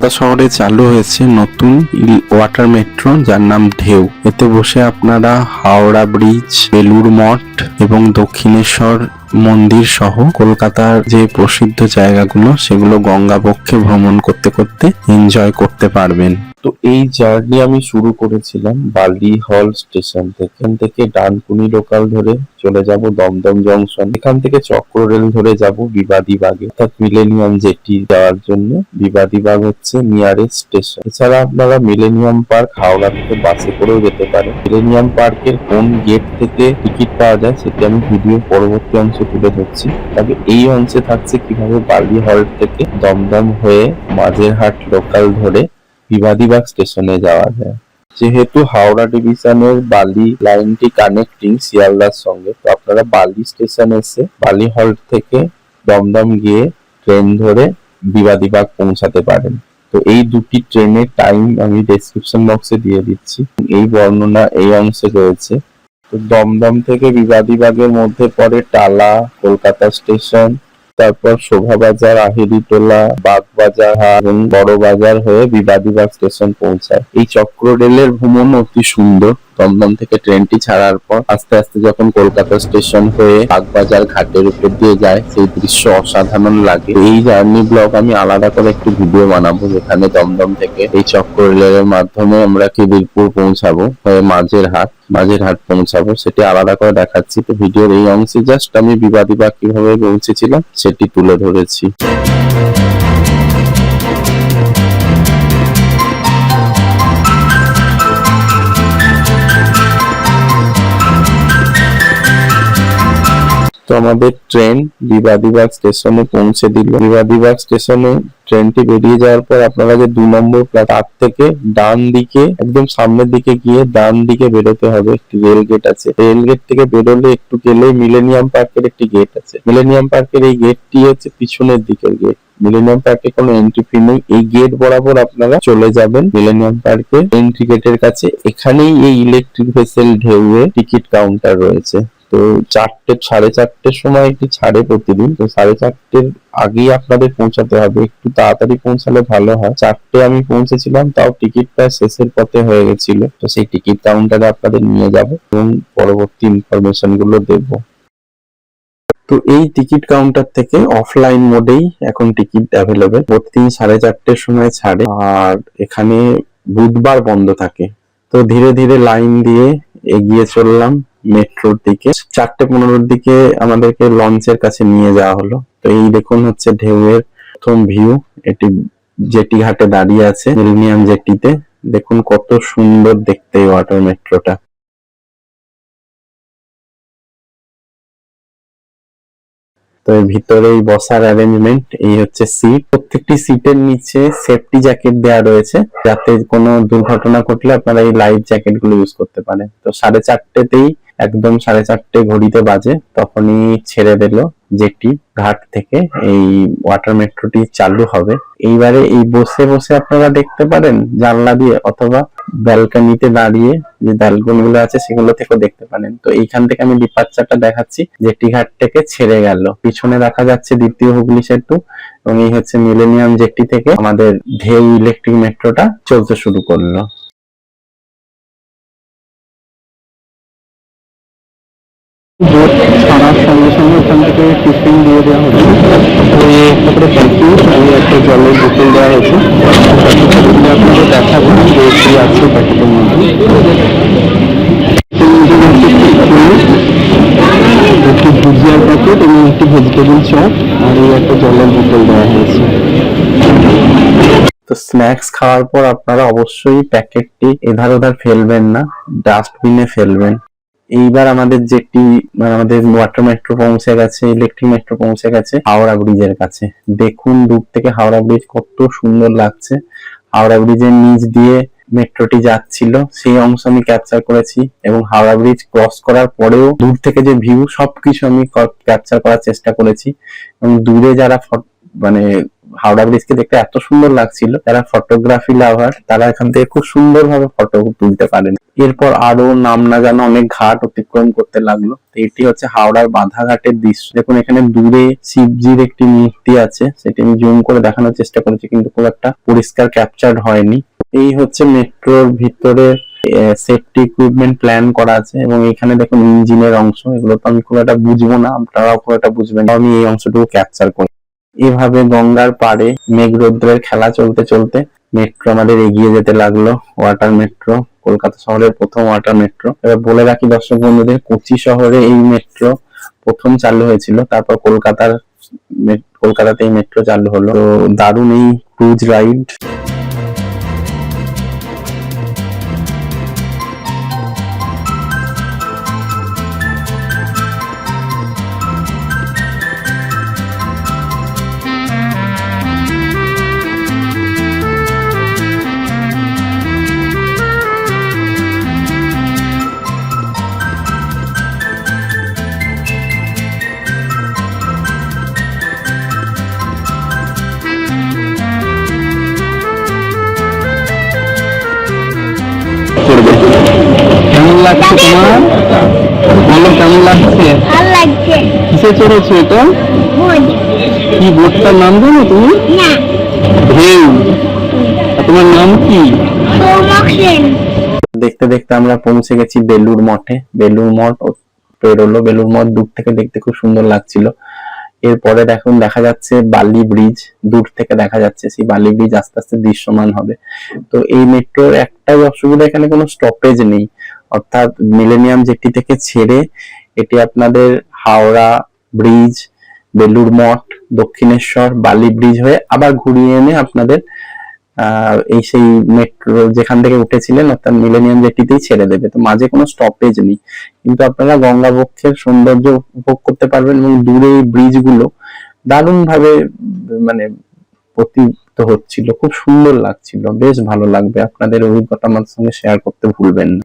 কলকাতা শহরে চালু হয়েছে নতুন ওয়াটার মেট্রো, যার নাম ঢেউ। এতে বসে আপনারা হাওড়া ব্রিজ, বেলুর মঠ এবং দক্ষিণেশ্বর মন্দির সহ কলকাতার যে প্রসিদ্ধ জায়গাগুলো সেগুলো গঙ্গাবক্ষে ভ্রমণ করতে করতে এনজয় করতে পারবেন। তো এই জার্নি আমি শুরু করেছিলাম বালি হল স্টেশন থেকে। এখান থেকে ডানকুনি লোকাল ধরে চলে যাব দমদম জংশন, এখান থেকে চক্র রেল ধরে যাব বিবাদীবাগে, অর্থাৎ মিলেনিয়াম জেটি যাওয়ার জন্য। বিবাদীবাগ হচ্ছে নিয়ারেস্ট স্টেশন। এছাড়া আপনারা মিলেনিয়াম পার্ক হাওড়া থেকে বাসে করেও যেতে পারেন। মিলেনিয়াম পার্কের কোন গেট থেকে টিকিট পাওয়া যায় সেটি আমি ভিডিও পরবর্তী অংশে তুলে ধরছি। তবে এই অংশে থাকছে কিভাবে বালি হল থেকে দমদম হয়ে মাঝেরহাট লোকাল ধরে বিবাদীবাগ স্টেশনে যাওয়া যায়। যেহেতু হাওড়া ডিভিশনের বালি লাইনটি কানেক্টিং শিয়ালদার সঙ্গে, তো আপনারা বালি স্টেশন এসে বালি হল থেকে দমদম গিয়ে ট্রেন ধরে বিবাদীবাগ পৌঁছাতে পারেন। তো এই দুটি ট্রেনের টাইম আমি ডেসক্রিপশন বক্সে দিয়ে দিচ্ছি, এই বর্ণনা এই অংশে রয়েছে। তো দমদম থেকে বিবাদীবাগের মধ্যে পড়ে টালা, কলকাতা স্টেশন, তারপর শোভাবাজার, আহিরিটোলা, বাগবাজার এবং বড় বাজার হয়ে বিবাদীবাগ স্টেশন পৌঁছায়। এই চক্র রেলের ভ্রমণ অতি সুন্দর। দমদম থেকে ট্রেনটি ছাড়ার পর আস্তে আস্তে যখন কলকাতা স্টেশন হয়ে বাগবাজার ঘাটের উপর দিয়ে যায়, সেই দৃশ্য অসাধারণ লাগে। এই জার্নি ব্লগ আমি আলাদা করে একটি ভিডিও বানাবো, যেখানে দমদম থেকে এই চক্র রেলের মাধ্যমে আমরা খিদিরপুর পৌঁছাবো হয়ে মাঝেরহাট পৌঁছাবো, সেটি আলাদা করে দেখাচ্ছি। তো ভিডিওর এই অংশে জাস্ট আমি বিবাদীবাগ কিভাবে পৌঁছেছিলাম সেটি তুলে ধরেছি। তো আমাদের ট্রেন বিবাদীবাগ স্টেশনে পৌঁছে দিল। বিবাদীবাগ স্টেশনে ট্রেনটি বেরিয়ে যাওয়ার পর আপনারা যে 2 নম্বর প্ল্যাটফর্ম থেকে ডান দিকে একদম সামনের দিকে গিয়ে ডান দিকে বেরোতে হবে। একটি রেল গেট আছে, রেল গেট থেকে বেরোলে একটু গেলেই মিলেনিয়াম পার্কের একটি গেট আছে। মিলেনিয়াম পার্কের এই গেটটি হচ্ছে পিছনের দিকের গেট। মিলেনিয়াম পার্কে কোনো এন্ট্রি ফি নেই। এই গেট বরাবর আপনারা চলে যাবেন মিলেনিয়াম পার্কের এন্ট্রি গেটের কাছে। এখানেই এই ইলেকট্রিক ভেসেল ঢেউয়ের টিকিট কাউন্টার রয়েছে। তো 4:30 সময় একটি ছাড়ে প্রতিদিন। তো 4:30 আগেই আপনাদের পৌঁছাতে হবে, একটু তাড়াতাড়ি পৌঁছালে ভালো হয়। 4টে আমি পৌঁছেছিলাম, তাও টিকিট প্রায় শেষের পথে হয়ে গেছিল। তো সেই টিকিট কাউন্টারে আপনাদের নিয়ে যাব এবং পরবর্তী ইনফরমেশন গুলো দেবো। তো এই টিকিট কাউন্টার থেকে অফলাইন মোডেই এখন টিকিট অ্যাভেলেবেল। প্রতিদিন 4:30 সময় ছাড়ে, আর এখানে বুধবার বন্ধ থাকে। তো ধীরে ধীরে লাইন দিয়ে এগিয়ে চললাম মেট্রোর দিকে। 4:15 দিকে আমাদেরকে লঞ্চের কাছে নিয়ে যাওয়া হলো। তো এই দেখুন হচ্ছে ঢেউয়ের প্রথম ভিউ। এটি জেটি ঘাটে দাঁড়িয়ে আছে, মিলেনিয়াম জেটিতে। দেখুন কত সুন্দর দেখতে এই ওয়াটার মেট্রোটা। তো এর ভিতরে এই বসার অ্যারেঞ্জমেন্ট, এই হচ্ছে সিট। প্রত্যেকটি সিটের নিচে সেফটি জ্যাকেট দেওয়া রয়েছে, যাতে কোনো দুর্ঘটনা ঘটলে আপনারা এই লাইফ জ্যাকেট গুলো ইউজ করতে পারেন। তো 4:30তেই একদম 4:30 ঘড়িতে বাজে, তখনই ছেড়ে দিল জেটি ঘাট থেকে। এই ওয়াটার মেট্রোটি চালু হবে। এইবারে এই বসে বসে আপনারা দেখতে পারেন জানলা দিয়ে, অথবা ব্যালকনিতে দাঁড়িয়ে যে ব্যালকনি গুলো আছে সেগুলো থেকেও দেখতে পারেন। তো এইখান থেকে আমি ডিপার্চারটা দেখাচ্ছি। জেটি ঘাট থেকে ছেড়ে গেল, পিছনে দেখা যাচ্ছে দ্বিতীয় হুগলি সেতু, এবং এই হচ্ছে মিলেনিয়াম জেটি থেকে আমাদের ঢেউ ইলেকট্রিক মেট্রোটা চলতে শুরু করলো। বোট ছাড়ার সঙ্গে সঙ্গে ওখান থেকে টিফিন দিয়ে দেওয়া হচ্ছে। ওই একটা করে প্যাকেট আর একটা জলের বোতল দেওয়া হয়েছে। আপনাদের দেখাবো যে কি আছে প্যাকেটের মধ্যে। একটি ভুজিয়ার প্যাকেট এবং একটি ভেজিটেবল চপ আর এই একটা জলের বোতল দেওয়া হয়েছে। তো স্ন্যাক্স খাওয়ার পর আপনারা অবশ্যই প্যাকেটটি এধার ওধার ফেলবেন না, ডাস্টবিনে ফেলবেন। এইবার আমাদের যেটি আমাদের ওয়াটার মেট্রো পৌঁছে গেছে, ইলেকট্রিক মেট্রো পৌঁছে গেছে হাওড়া ব্রিজের কাছে। দেখুন দূর থেকে হাওড়া ব্রিজ কত সুন্দর লাগছে। হাওড়া ব্রিজের নিচ দিয়ে মেট্রোটি যাচ্ছিল, সেই অংশ আমি ক্যাপচার করেছি, এবং হাওড়া ব্রিজ ক্রস করার পরেও দূর থেকে যে ভিউ সবকিছু আমি ক্যাপচার করার চেষ্টা করেছি। এবং দূরে যারা মানে হাওড়া ব্রিজকে দেখতে এত সুন্দর লাগছিল, যারা ফটোগ্রাফি লাভার তারা এখান থেকে খুব সুন্দরভাবে ফটো তুলতে পারেন। এরপর আরো নাম না জানা অনেক ঘাট অতিক্রম করতে লাগলো। এটি হচ্ছে হাওড়ার বাঁধাঘাটের দৃশ্য। দেখুন এখানে দূরে শিবজির একটি মূর্তি আছে, সেটি আমি জুম করে দেখানোর চেষ্টা করেছি কিন্তু খুব একটা পরিষ্কার ক্যাপচার্ড হয়নি। এই হচ্ছে মেট্রোর ভিতরে সেফটি ইকুইপমেন্ট প্ল্যান করা আছে এবং এখানে দেখুন ইঞ্জিনের অংশ, এগুলো তো আমি খুব একটা বুঝবো না, আপনারাও খুব একটা বুঝবেন না, আমি এই অংশটুকু ক্যাপচার করি। এভাবে গঙ্গার পাড়ে মেঘ রৌদ্রের খেলা চলতে চলতে মেট্রো আমাদের এগিয়ে যেতে লাগলো। ওয়াটার মেট্রো, কলকাতা শহরের প্রথম ওয়াটার মেট্রো। এবার বলে রাখি দর্শক বন্ধুদের, কোচি শহরে এই মেট্রো প্রথম চালু হয়েছিল, তারপর কলকাতাতে এই মেট্রো চালু হলো। তো দারুণ এই ক্রুজ রাইড। কেমন লাগছে তোমার? বলো কেমন লাগছে? ভালো লাগছে। কিসে চড়েছো এটা? বোট। কি বোটটার নাম জানো তুমি? না। ঢেউ। তোমার নাম কি? সৌমক সেন। দেখতে দেখতে আমরা পৌঁছে গেছি বেলুড় মঠে। বেলুড় মঠ পেরোলো। বেলুড় মঠ দূর থেকে দেখতে খুব সুন্দর লাগছিল। এরপরে দেখুন দেখা যাচ্ছে বালি ব্রিজ, দূর থেকে দেখা যাচ্ছে সেই বালি ব্রিজ আস্তে আস্তে দৃশ্যমান হবে। তো এই মেট্রোর একটাই অসুবিধা, এখানে কোনো স্টপেজ নেই, অর্থাৎ মিলেনিয়াম জেটি থেকে ছেড়ে এটি আপনাদের হাওড়া ব্রিজ, বেলুড় মঠ, দক্ষিণেশ্বর, বালি ব্রিজ হয়ে আবার ঘুরিয়ে এনে আপনাদের এই সেই মেট্রো যেখান থেকে উঠেছিলেন অর্থাৎ মিলেনিয়াম জেটিতেই ছেড়ে দেবে। তো মাঝে কোনো স্টপেজ নেই, কিন্তু আপনারা গঙ্গাবক্ষের সৌন্দর্য উপভোগ করতে পারবেন এবং দূরে এই ব্রিজ গুলো দারুণ ভাবে মানে প্রতীত হচ্ছিল, খুব সুন্দর লাগছিল, বেশ ভালো লাগবে। আপনাদের অভিজ্ঞতা আমার সঙ্গে শেয়ার করতে ভুলবেন না।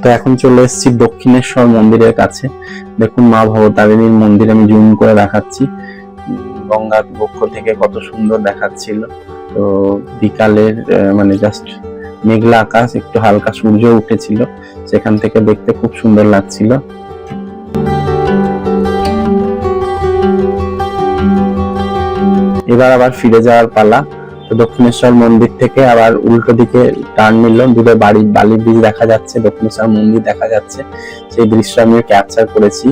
তো এখন চলে এসেছি দক্ষিণেশ্বর মন্দিরের কাছে। দেখুন মা ভবতারিণীর মন্দির আমি জুম করে দেখাচ্ছি, গঙ্গার বক্ষ থেকে কত সুন্দর দেখাচ্ছিল। তো বিকালের মানে জাস্ট মেঘলা আকাশ, একটু হালকা সূর্য উঠেছিল, সেখান থেকে দেখতে খুব সুন্দর লাগছিল। এবার আবার ফিরে যাওয়ার পালা। তো দক্ষিণেশ্বর মন্দির থেকে আবার উল্টো দিকে টার্ন নিল, দূরে বালি ব্রিজ দেখা যাচ্ছে, দক্ষিণেশ্বর মন্দির দেখা যাচ্ছে, সেই দৃশ্য আমি ক্যাপচার করেছি।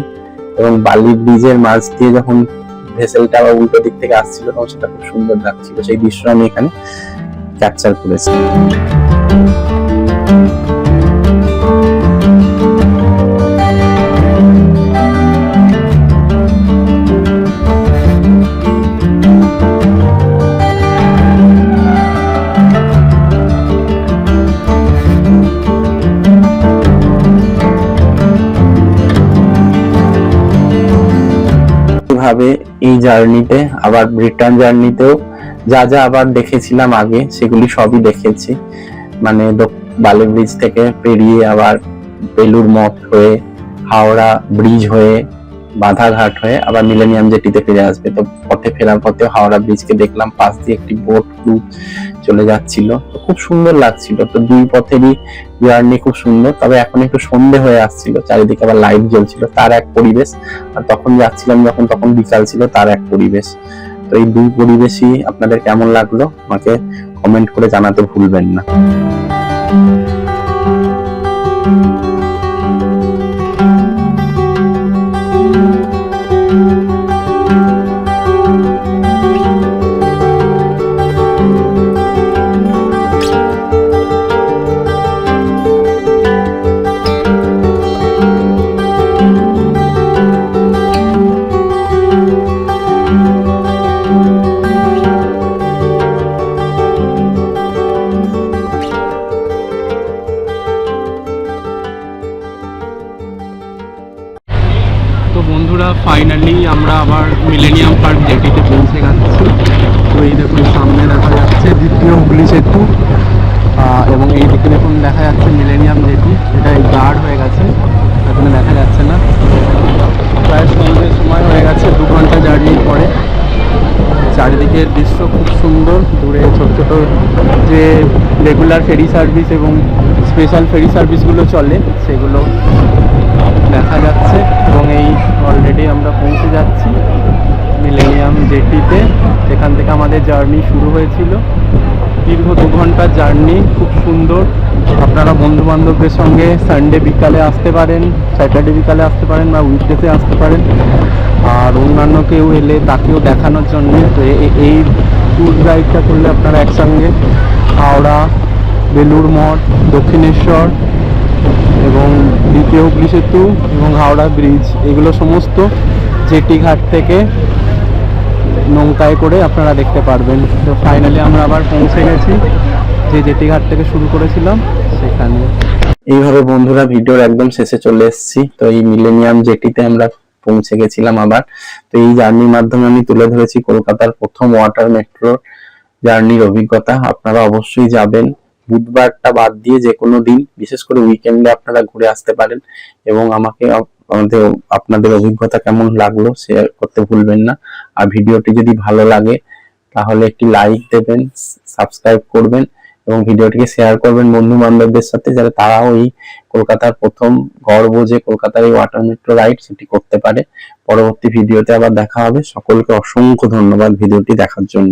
এবং বালি ব্রিজের মাঝ দিয়ে যখন ভেসেলটা আবার উল্টো দিক থেকে আসছিল তখন সেটা খুব সুন্দর লাগছিল, সেই দৃশ্য আমি এখানে ক্যাপচার করেছি। ভাবে এই জার্নিতে আবার রিটার্ন জার্নিতেও যা যা আবার দেখেছিলাম আগে সেগুলি সবই দেখেছি। মানে বালি ব্রিজ থেকে পেরিয়ে আবার বেলুড় মঠ হয়ে হাওড়া ব্রিজ হয়ে বাধাঘাট হয়ে আবার মিলেনিয়াম জেটিতে ফিরে আসবে। তো পথে ফেরার পথে হাওড়া ব্রিজকে দেখলাম, পাশ দিয়ে একটি বোট চলে যাচ্ছিল, তো খুব সুন্দর লাগছিল। তো দুই পথেরই জার্নি খুব সুন্দর, তবে এখন একটু সন্ধে হয়ে আসছিল, চারিদিকে আবার লাইট জ্বলছিল, তার এক পরিবেশ, আর তখন যাচ্ছিলাম যখন তখন বিকাল ছিল, তার এক পরিবেশ। তো এই দুই পরিবেশই আপনাদের কেমন লাগলো আমাকে কমেন্ট করে জানাতে ভুলবেন না। তো বন্ধুরা ফাইনালি আমরা আবার মিলেনিয়াম পার্ক জেটিতে পৌঁছে গেছি। তো এই দেখুন সামনে দেখা যাচ্ছে দ্বিতীয় হুগলি সেতু, এবং এই দিকে দেখুন দেখা যাচ্ছে মিলেনিয়াম জেটি। এটা গার্ড হয়ে গেছে, এখানে দেখা যাচ্ছে না। প্রায় সন্ধ্যের সময় হয়ে গেছে, 2 ঘন্টা জার্নির পরে। চারিদিকের দৃশ্য খুব সুন্দর, দূরে ছোট ছোট যে রেগুলার ফেরি সার্ভিস এবং স্পেশাল ফেরি সার্ভিসগুলো চলে সেগুলো দেখা যাচ্ছে। এবং এই অলরেডি আমরা পৌঁছে যাচ্ছি মিলেনিয়াম জেটিতে। এখান থেকে আমাদের জার্নি শুরু হয়েছিল, দীর্ঘ 2 ঘন্টার জার্নি। খুব সুন্দর। আপনারা বন্ধু বান্ধবদের সঙ্গে সানডে বিকালে আসতে পারেন, স্যাটারডে বিকালে আসতে পারেন বা উইকডেতে আসতে পারেন। আর অন্যান্য কেউ এলে তাকেও দেখানোর জন্য তো এই ট্যুর গাইডটা করলে আপনারা একসঙ্গে হাওড়া, বেলুড় মঠ, দক্ষিণেশ্বর এবং দ্বিতীয় হুগলি সেতু এবং হাওড়া ব্রিজ, এগুলো সমস্ত জেটি ঘাট থেকে নৌকায় করে আপনারা দেখতে পারবেন। তো ফাইনালি আমরা আবার পৌঁছে গেছি যে জেটি ঘাট থেকে শুরু করেছিলাম সেখানে। এইভাবে বন্ধুরা ভিডিওর একদম শেষে চলে এসেছি। তো এই মিলেনিয়াম জেটিতে আমরা পৌঁছে গেছিলাম আবার। তো এই জার্নির মাধ্যমে আমি তুলে ধরেছি কলকাতার প্রথম ওয়াটার মেট্রো জার্নির অভিজ্ঞতা। আপনারা অবশ্যই যাবেন, বুধবারটা বাদ দিয়ে যে কোনো দিন, বিশেষ করে উইকেন্ডে আপনারা ঘুরে আসতে পারেন। এবং আমাকে আপনাদের অভিজ্ঞতা কেমন লাগলো শেয়ার করতে ভুলবেন না। আর ভিডিওটি যদি ভালো লাগে তাহলে একটি লাইক দেবেন, সাবস্ক্রাইব করবেন এবং ভিডিওটিকে শেয়ার করবেন বন্ধু বান্ধবদের সাথে, যাতে তারাও এই কলকাতার প্রথম গর্ব যে কলকাতার এই ওয়াটার মেট্রো রাইড সেটি করতে পারে। পরবর্তী ভিডিওতে আবার দেখা হবে। সকলকে অসংখ্য ধন্যবাদ ভিডিওটি দেখার জন্য।